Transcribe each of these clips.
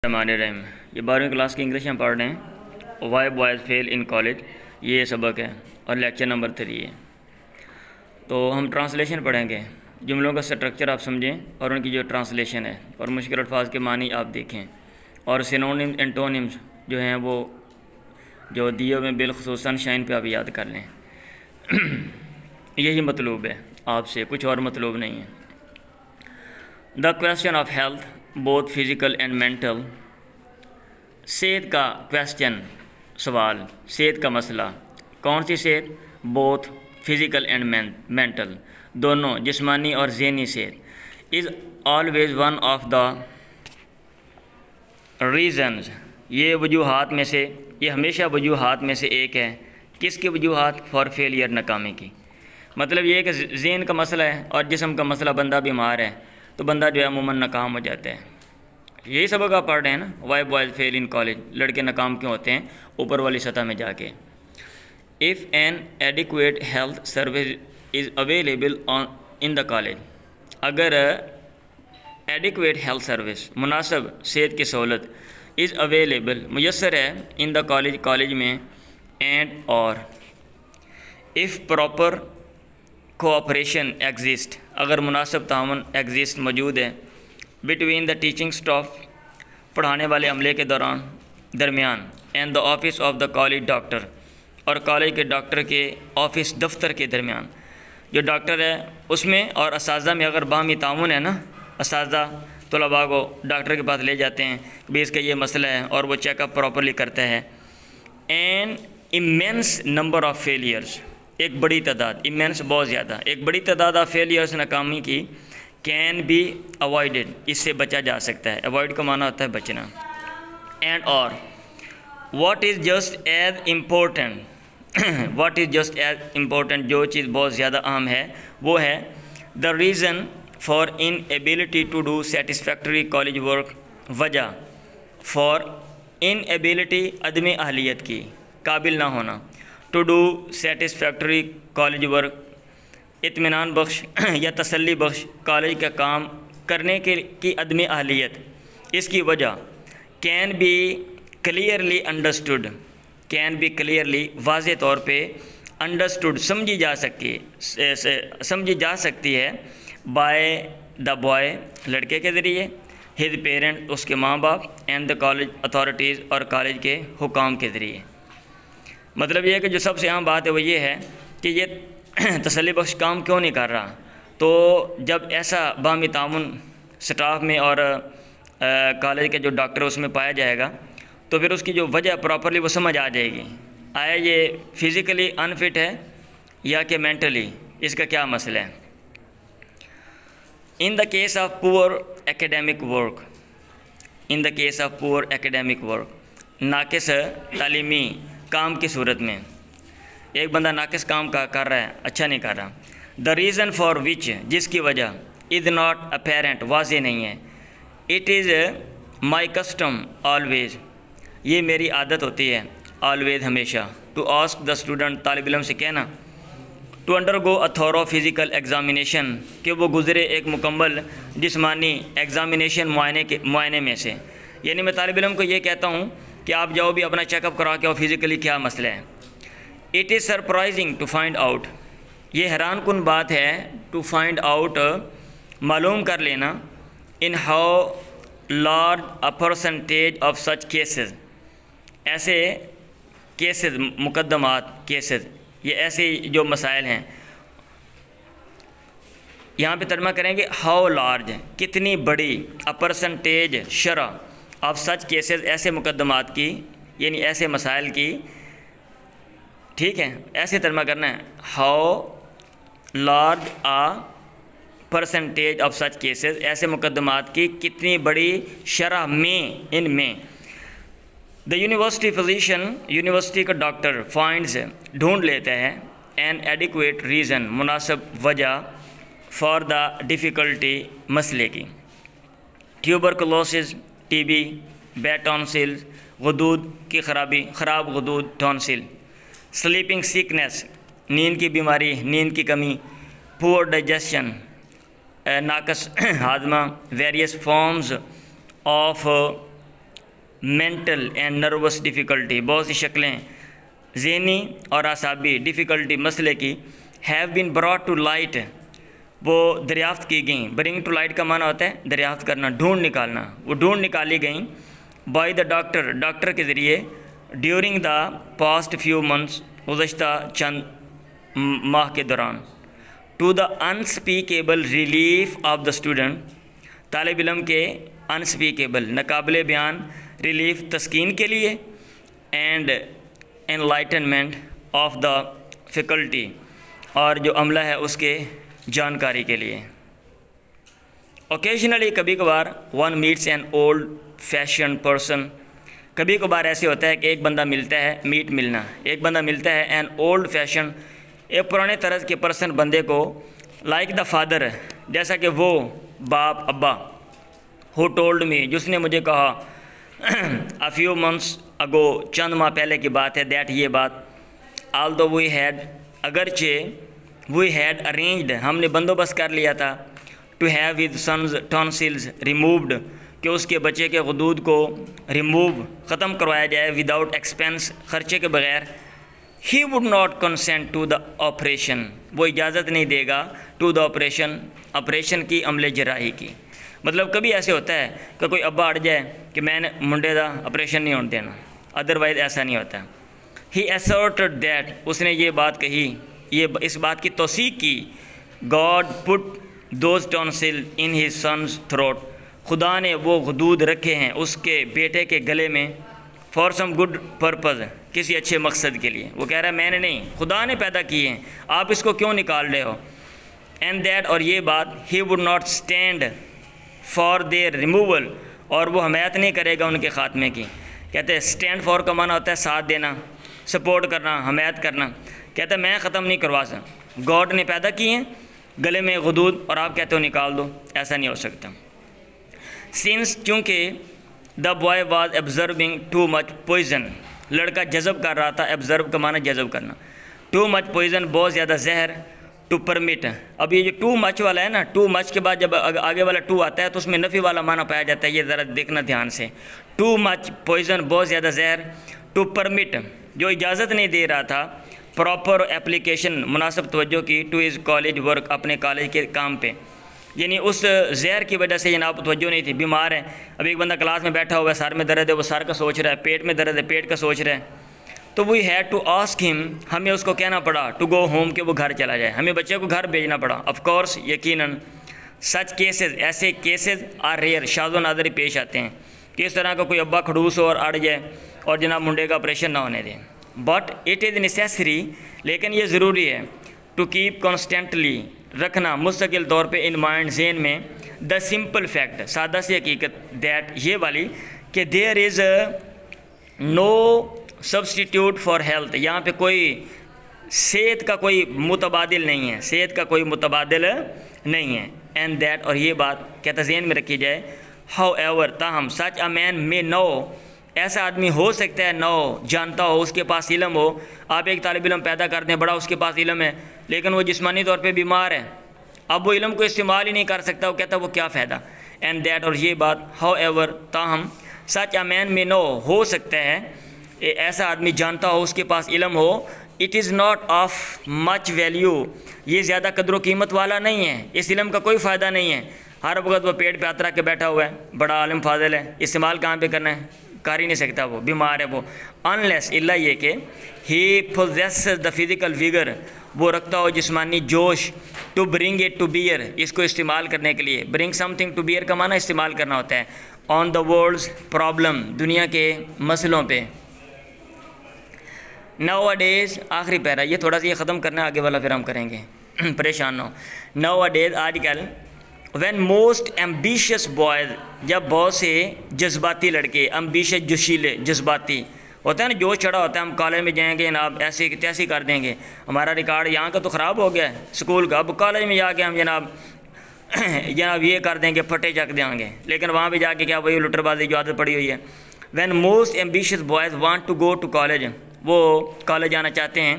الرحیم یہ 12ویں کلاس کی انگلش ہم پڑھ رہے ہیں why boys fail in college, یہ سبق ہے اور لیکچر نمبر 3 ہے۔ تو ہم ٹرانسلیشن پڑھیں گے، جملوں کا سٹرکچر آپ سمجھیں اور ان کی جو ٹرانسلیشن ہے اور مشکل الفاظ کے معنی آپ دیکھیں، اور سینونیمز اینٹونیمز جو ہیں وہ جو دیے ہوئے بالخصوص سن شائن پہ آپ یاد کر لیں۔ یہی مطلوب ہے آپ سے، کچھ اور مطلوب نہیں ہے۔ The question of health both physical and mental, صحت کا کویسچن سوال، صحت کا مسئلہ، کون سی صحت؟ بوتھ فزیکل اینڈ مینٹل، دونوں جسمانی اور ذہنی صحت، is always one of the reasons, یہ وجوہات میں سے، یہ ہمیشہ وجوہات میں سے ایک ہے۔ کس کی وجوہات؟ فار فیلئر، ناکامی کی۔ مطلب یہ ہے کہ ذہن کا مسئلہ ہے اور جسم کا مسئلہ، بندہ بیمار ہے تو بندہ جو ہے عموماً ناکام ہو جاتا ہے۔ یہی سبق آپ پڑھ رہے ہیں نا، why boys fail in college, لڑکے ناکام کیوں ہوتے ہیں اوپر والی سطح میں جا کے۔ If an adequate health service is available in the college, اگر ایڈیکویٹ ہیلتھ سروس، مناسب صحت کی سہولت، از اویلیبل، میسر ہے، ان دا کالج، کالج میں، اینڈ اور اف پراپر کوآپریشن ایگزسٹ، اگر مناسب تعاون ایگزسٹ موجود ہے، بٹوین دا ٹیچنگ سٹاف، پڑھانے والے عملے کے درمیان، and the office of the college doctor, اور کالج کے ڈاکٹر کے آفس، دفتر کے درمیان، جو ڈاکٹر ہے اس میں اور اساتذہ میں اگر باہمی تعاون ہے نا، اساتذہ طلباء کو ڈاکٹر کے پاس لے جاتے ہیں کہ اس کا یہ مسئلہ ہے اور وہ چیک اپ پراپرلی کرتا ہے۔ این ایمینس نمبر آف فیلیئرز، ایک بڑی تعداد، ایمینس بہت زیادہ، ایک بڑی تعداد آف فیلیئرز، ناکامی کی، کین بی اوائڈڈ، اس سے بچا جا سکتا ہے۔ اوائڈ کا معنی ہوتا ہے بچنا۔ اینڈ اور what is just as important, what is just as important, جو چیز بہت زیادہ اہم ہے وہ ہے the reason for inability to do satisfactory college work, وجہ فار ان ایبلٹی، عدم اہلیت کی، قابل نہ ہونا، to do satisfactory college work, اطمینان بخش یا تسلی بخش کالج کا کام کرنے کی عدم اہلیت، اس کی وجہ can be clearly understood, can be clearly, واضح طور پہ، انڈرسٹوڈ، سمجھی جا سکتی ہے، بائی دا بوائے، لڑکے کے ذریعے، ہز پیرنٹ، اس کے ماں باپ، اینڈ دا کالج اتھارٹیز، اور کالج کے حکام کے ذریعے۔ مطلب یہ ہے کہ جو سب سے اہم بات ہے وہ یہ ہے کہ یہ تسلی بخش کام کیوں نہیں کر رہا۔ تو جب ایسا باہمی تعاون سٹاف میں اور کالج کے جو ڈاکٹر اس میں پایا جائے گا تو پھر اس کی جو وجہ پراپرلی وہ سمجھ آ جائے گی، آیا یہ فزیکلی انفٹ ہے یا کہ مینٹلی، اس کا کیا مسئلہ ہے۔ In the case of poor academic work, in the case of poor academic work, ناقص تعلیمی کام کی صورت میں، ایک بندہ ناقص کام کر رہا ہے، اچھا نہیں کر رہا، دا ریزن فار وچ، جس کی وجہ، از ناٹ اپیرنٹ، واضح نہیں ہے، it is my custom always, یہ میری عادت ہوتی ہے، آلویز، ہمیشہ، ٹو آسک دا اسٹوڈنٹ، طالب علم سے کہنا، to undergo a thorough physical examination, کہ وہ گزرے ایک مکمل جسمانی ایگزامینیشن، معائنے میں سے، یعنی میں طالب علم کو یہ کہتا ہوں کہ آپ جاؤ بھی اپنا چیک اپ کرا کے آؤ فزیکلی کیا مسئلہ ہے۔ It is surprising to find out, یہ حیران کن بات ہے، ٹو فائنڈ آؤٹ، معلوم کر لینا، in how large a percentage of such cases, ایسے کیسز، مقدمات، کیسز، یہ ایسے جو مسائل ہیں، یہاں پہ ترجمہ کریں گے ہاؤ لارج، کتنی بڑی، اے پرسنٹیج، شرح، آف سچ کیسز، ایسے مقدمات کی، یعنی ایسے مسائل کی، ٹھیک ہے، ایسے ترجمہ کرنا ہے، how large a percentage of such cases, ایسے مقدمات کی کتنی بڑی شرح میں، ان میں، دا یونیورسٹی فزیشین، یونیورسٹی کا ڈاکٹر، فائنڈز، ڈھونڈ لیتا ہے، این ایڈیکویٹ ریزن، مناسب وجہ، فار دا ڈیفیکلٹی، مسئلے کی، ٹیوبرکلوسز، ٹی بی، بیڈ ٹونسل، غدود کی خرابی، خراب غدود، ٹونسل، سلیپنگ سیکنیس، نیند کی بیماری، نیند کی کمی، پور ڈائجیشن، ناقص ہاضمہ، various forms of mental and nervous difficulty, بہت سی شکلیں ذہنی اور اعصابی ڈیفیکلٹی مسئلے کی have been brought to light، وہ دریافت کی گئیں. bring to light کا معنی ہوتا ہے دریافت کرنا، ڈھونڈ نکالنا، وہ ڈھونڈ نکالی گئیں by the doctor، ڈاکٹر کے ذریعے during the past few months، گزشتہ چند ماہ کے دوران. to the unspeakable relief of the student، طالب علم کے unspeakable ناقابل بیان ریلیف تسکین کے لیے، and enlightenment of the faculty، اور جو عملہ ہے اس کے جانکاری کے لیے. occasionally، کبھی کبھار one meets an old fashioned person، کبھی کبھار ایسے ہوتا ہے کہ ایک بندہ ملتا ہے، میٹ ملنا، ایک بندہ ملتا ہے an old fashioned، ایک پرانے طرز کے پرسن بندے کو like the father، جیسا کہ وہ باپ ابا who told me، جس نے مجھے کہا a few months ago، چند ماہ پہلے کی بات ہے، that یہ بات although we had، اگرچہ we had arranged، ہم نے بندوبست کر لیا تھا to have his son's tonsils removed، کہ اس کے بچے کے غدود کو remove ختم کروایا جائے without expense، خرچے کے بغیر. he would not consent to the operation، وہ اجازت نہیں دے گا to the operation، آپریشن کی عمل جراحی کی. مطلب کبھی ایسے ہوتا ہے کہ کوئی ابا اڑ جائے کہ میں نے منڈے دا آپریشن نہیں ہونے دینا، ادروائز ایسا نہیں ہوتا. he asserted that، اس نے یہ بات کہی، اس بات کی توثیق کی God put those tonsils in his son's throat، خدا نے وہ غدود رکھے ہیں اس کے بیٹے کے گلے میں for some good purpose، کسی اچھے مقصد کے لیے. وہ کہہ رہا ہے میں نے نہیں، خدا نے پیدا کیے ہیں، آپ اس کو کیوں نکال رہے ہو. and that، اور یہ بات he would not stand for their removal، اور وہ حمایت نہیں کرے گا ان کے خاتمے کی. کہتے ہیں stand for کا معنی ہوتا ہے ساتھ دینا، سپورٹ کرنا، حمایت کرنا. کہتا ہے میں ختم نہیں کروا سکتا، گاڈ نے پیدا کیے ہیں گلے میں غدود اور آپ کہتے ہو نکال دو، ایسا نہیں ہو سکتا. since، چونکہ the boy was absorbing too much poison، لڑکا جذب کر رہا تھا، absorb کا معنی جذب کرنا، too much poison بہت زیادہ زہر، to permit. اب یہ جو too much والا ہے نا، too much کے بعد جب آگے والا to آتا ہے تو اس میں نفی والا معنی پایا جاتا ہے، یہ ذرا دیکھنا دھیان سے. too much poison بہت زیادہ زہر، to permit جو اجازت نہیں دے رہا تھا پراپر اپلیکیشن مناسب توجہ کی ٹو ہز کالج ورک، اپنے کالج کے کام پہ. یعنی اس زہر کی وجہ سے جناب توجہ نہیں تھی، بیمار ہے. اب ایک بندہ کلاس میں بیٹھا ہوا ہے، سر میں درد ہے، وہ سر کا سوچ رہا ہے، پیٹ میں درد ہے، پیٹ کا سوچ رہا ہے. تو وی ہیڈ ٹو آسک ہم، ہمیں اس کو کہنا پڑا ٹو گو ہوم، کہ وہ گھر چلا جائے، ہمیں بچے کو گھر بھیجنا پڑا. آف کورس، یقیناً سچ کیسز، ایسے کیسز آر ریئر، شاذ و نادر پیش آتے ہیں کہ اس طرح کا کوئی ابا کھڑوس ہو اور اڑ جائے اور جناب منڈے کا آپریشن نہ ہونے دیں. بٹ اٹ از نیسیسری، لیکن یہ ضروری ہے ٹو کیپ کانسٹینٹلی، رکھنا مستقل طور پہ ان مائنڈ، ذہن میں دا سمپل فیکٹ، سادہ سی حقیقت، دیٹ یہ والی کہ دیر از نو سبسٹیٹیوٹ فار ہیلتھ، یہاں پہ کوئی صحت کا کوئی متبادل نہیں ہے، صحت کا کوئی متبادل نہیں ہے. اینڈ دیٹ، اور یہ بات کہتا ذہن میں رکھی جائے، ہاؤ ایور، تاہم، سچ اے مین میں نو، ایسا آدمی ہو سکتا ہے نو، جانتا ہو، اس کے پاس علم ہو. آپ ایک طالب علم پیدا کرتے ہیں، بڑا اس کے پاس علم ہے، لیکن وہ جسمانی طور پہ بیمار ہے، اب وہ علم کو استعمال ہی نہیں کر سکتا، وہ کہتا ہے وہ کیا فائدہ. اینڈ دیٹ، اور یہ بات، ہاؤ ایور، تاہم، سچ اے مین میں نو، ہو سکتا ہے ایسا آدمی جانتا ہو، اس کے پاس علم ہو، it is not of much value, یہ زیادہ قدر و قیمت والا نہیں ہے، اس علم کا کوئی فائدہ نہیں ہے. ہر وقت وہ پیٹ پہ ہاتھ رکھ کے بیٹھا ہوا ہے، بڑا عالم فاضل ہے، استعمال کہاں پہ کرنا ہے، کر ہی نہیں سکتا، وہ بیمار ہے وہ. انلیس، الا یہ کہ ہی possesses the physical vigor، وہ رکھتا ہو جسمانی جوش، to bring it to bear, اس کو استعمال کرنے کے لیے. Bring something to bear کا معنی استعمال کرنا ہوتا ہے. آن دا ورلڈز پرابلم، دنیا کے مسئلوں پہ. ناؤ اے ڈیز، آخری پیرا، یہ تھوڑا سا یہ ختم کرنا ہے، آگے والا پھر ہم کریں گے، پریشان نہ ہو. ناؤ اے ڈیز، آج کل، وین موسٹ ایمبیشیس بوائز، جب بہت سے جذباتی لڑکے، ایمبیشیس جوشیلے، جذباتی ہوتا ہے نا، جوش چڑھا ہوتا ہے، ہم کالج میں جائیں گے جناب ایسے تیسی کر دیں گے، ہمارا ریکارڈ یہاں کا تو خراب ہو گیا ہے اسکول کا، اب کالج میں جا کے ہم جناب یہ کر دیں گے، پھٹے چک دیں گے، لیکن وہاں پہ جا کے کیا وہی لٹر بازی جو عادت پڑی ہوئی ہے. When most ambitious boys want to go to college, وہ کالج جانا چاہتے ہیں.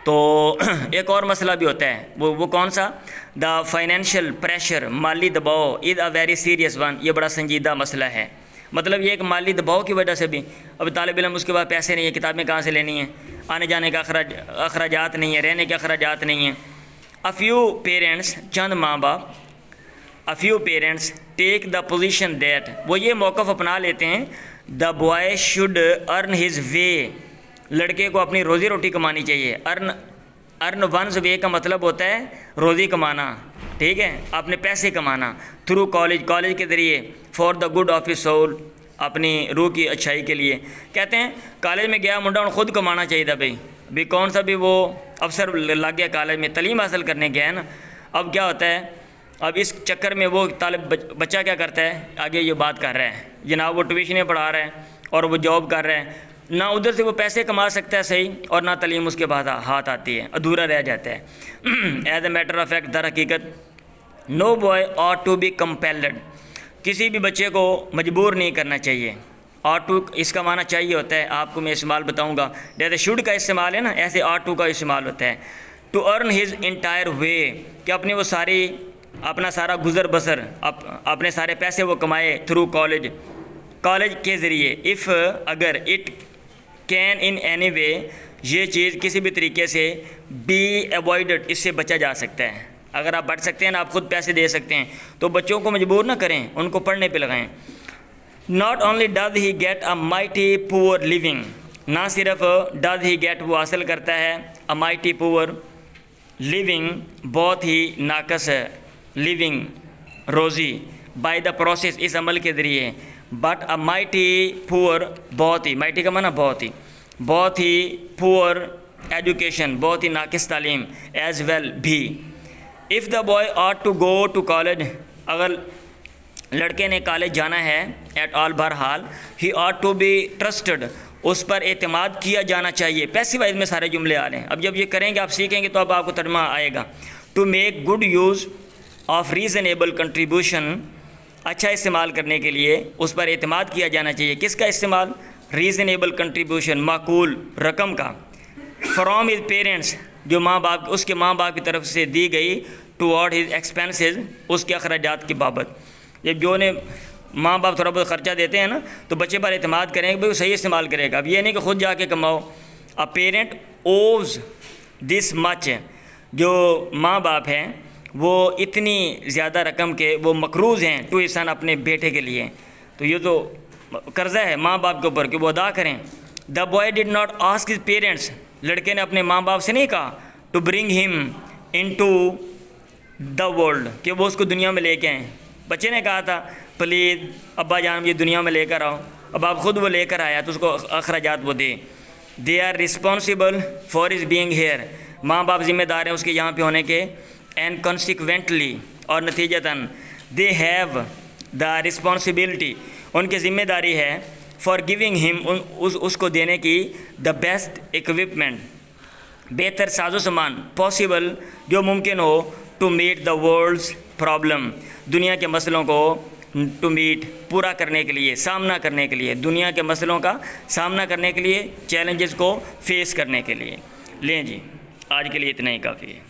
تو ایک اور مسئلہ بھی ہوتا ہے، وہ کون سا؟ دا فائنینشیل پریشر، مالی دباؤ، از اے ویری سیریس ون، یہ بڑا سنجیدہ مسئلہ ہے. مطلب یہ ایک مالی دباؤ کی وجہ سے بھی اب طالب علم اس کے بعد پیسے نہیں ہیں، کتابیں کہاں سے لینی ہیں، آنے جانے کا اخراجات نہیں ہیں، رہنے کے اخراجات نہیں ہیں۔ افیو پیرنٹس، چند ماں باپ، a few parents take the position that, وہ یہ موقف اپنا لیتے ہیں the boy should earn his way, لڑکے کو اپنی روزی روٹی کمانی چاہیے۔ ارن ونز وے کا مطلب ہوتا ہے روزی کمانا، ٹھیک ہے، اپنے پیسے کمانا، تھرو کالج کے ذریعے، for the good of his civil, اپنی روح کی اچھائی کے لیے۔ کہتے ہیں کالج میں گیا منڈا، خود کمانا چاہیے تھا بھئی کون سا بھی وہ افسر لگ گیا کالج میں، تعلیم حاصل کرنے گیا ہے نا۔ اب کیا ہوتا ہے، اب اس چکر میں وہ بچہ کیا کرتا ہے، آگے یہ بات کر رہا ہے جناب، وہ ٹیوشنیں پڑھا رہا ہے اور وہ جاب کر رہا ہے، نہ ادھر سے وہ پیسے کما سکتا ہے صحیح، اور نہ تعلیم اس کے بعد ہاتھ آتی ہے، ادھورا رہ جاتا ہے۔ As a matter of fact, در حقیقت no boy ought to be compelled, کسی بھی بچے کو مجبور نہیں کرنا چاہیے۔ آٹ ٹو اس کا معنی چاہیے ہوتا ہے، آپ کو میں استعمال بتاؤں گا، جیسے شوڈ کا استعمال ہے نا، ایسے آٹ ٹو کا استعمال ہوتا ہے۔ ٹو ارن ہز انٹائر وے، کہ اپنی وہ اپنا سارا گزر بسر، اپنے سارے پیسے وہ کمائے تھرو کالج کے ذریعے۔ اف اگر it can in any way, یہ چیز کسی بھی طریقے سے بی ایوائڈڈ، اس سے بچا جا سکتا ہے۔ اگر آپ بچ سکتے ہیں نا، آپ خود پیسے دے سکتے ہیں، تو بچوں کو مجبور نہ کریں، ان کو پڑھنے پہ لگائیں۔ Not only does he get a mighty poor living, نہ صرف ڈز ہی گیٹ وہ حاصل کرتا ہے اے مائٹی پور لیونگ، بہت ہی ناقص لیونگ روزی، بائی دا پروسیس، اس عمل کے ذریعے، بٹ اے مائٹی پور، بہت ہی، مائٹی کا معنی بہت ہی پور ایجوکیشن، بہت ہی ناقص تعلیم، ایز ویل بھی۔ If the boy ought to go to college, اگر لڑکے نے کالج جانا ہے، ایٹ آل، بہرحال، he ought to be trusted, اس پر اعتماد کیا جانا چاہیے۔ پیسو وائز میں سارے جملے آ رہے ہیں، اب جب یہ کریں گے، آپ سیکھیں گے تو اب آپ کو ترجمہ آئے گا۔ To make good use of reasonable contribution, اچھا استعمال کرنے کے لیے اس پر اعتماد کیا جانا چاہیے۔ کس کا استعمال؟ ریزنیبل کنٹریبیوشن، معقول رقم کا، فرام ہز پیرنٹس، جو ماں باپ، اس کے ماں باپ کی طرف سے دی گئی، ٹوارڈ ہز ایکسپینسز، اس کے اخراجات کی بابت۔ جب جو نے ماں باپ تھوڑا بہت خرچہ دیتے ہیں نا، تو بچے پر اعتماد کریں کہ بھائی وہ صحیح استعمال کرے گا۔ اب یہ نہیں کہ خود جا کے کماؤ۔ اے پیرنٹ اوز دس مچ، جو ماں باپ ہیں وہ اتنی زیادہ رقم کے وہ مقروض ہیں ٹو ہز سن، اپنے بیٹے کے لیے، تو یہ تو قرضہ ہے ماں باپ کے اوپر کہ وہ ادا کریں۔ The boy did not ask his parents, لڑکے نے اپنے ماں باپ سے نہیں کہا ٹو برنگ ہم انٹو دا ورلڈ، کہ وہ اس کو دنیا میں لے کے آئیں۔ بچے نے کہا تھا پلیز ابا جان یہ دنیا میں لے کر آؤ، اب آپ خود وہ لے کر آیا تو اس کو اخراجات وہ دے۔ They are responsible for his being here, ماں باپ ذمہ دار ہیں اس کے یہاں پہ ہونے کے، اینڈ کانسیکوینٹلی، اور نتیجتاً دے ہیو دا رسپانسبلٹی، ان کی ذمہ داری ہے، فار گیونگ ہم، اس کو دینے کی، دا بیسٹ اکوپمنٹ، بہتر ساز و سامان، پاسبل، جو ممکن ہو، to meet the world's problem, دنیا کے مسئلوں کو ٹو میٹ، پورا کرنے کے لیے، سامنا کرنے کے لیے، دنیا کے مسئلوں کا سامنا کرنے کے لیے، چیلنجز کو فیس کرنے کے لیے۔ لیں جی، آج کے لیے اتنا ہی کافی ہے۔